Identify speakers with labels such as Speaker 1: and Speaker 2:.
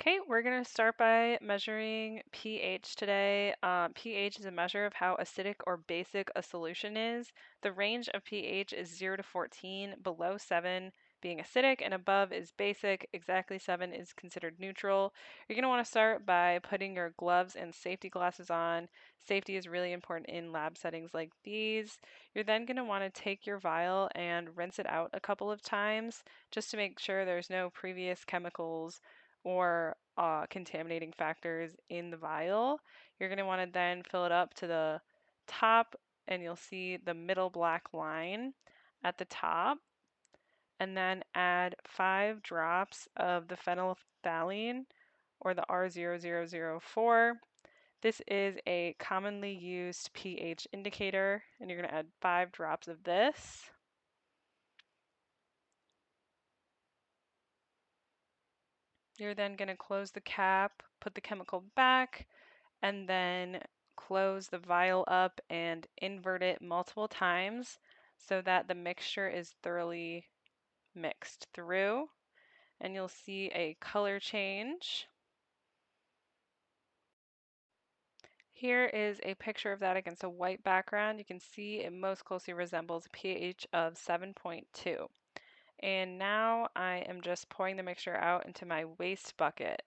Speaker 1: Okay, we're going to start by measuring pH today. pH is a measure of how acidic or basic a solution is. The range of pH is 0 to 14, below 7 being acidic, and above is basic. Exactly 7 is considered neutral. You're going to want to start by putting your gloves and safety glasses on. Safety is really important in lab settings like these. You're then going to want to take your vial and rinse it out a couple of times just to make sure there's no previous chemicals or contaminating factors in the vial. You're going to want to then fill it up to the top, and you'll see the middle black line at the top, and then add 5 drops of the phenolphthalein or the R0004. This is a commonly used pH indicator, and you're going to add 5 drops of this. You're then going to close the cap, put the chemical back, and then close the vial up and invert it multiple times so that the mixture is thoroughly mixed through. And you'll see a color change. Here is a picture of that against a white background. You can see it most closely resembles a pH of 7.2. And now I am just pouring the mixture out into my waste bucket.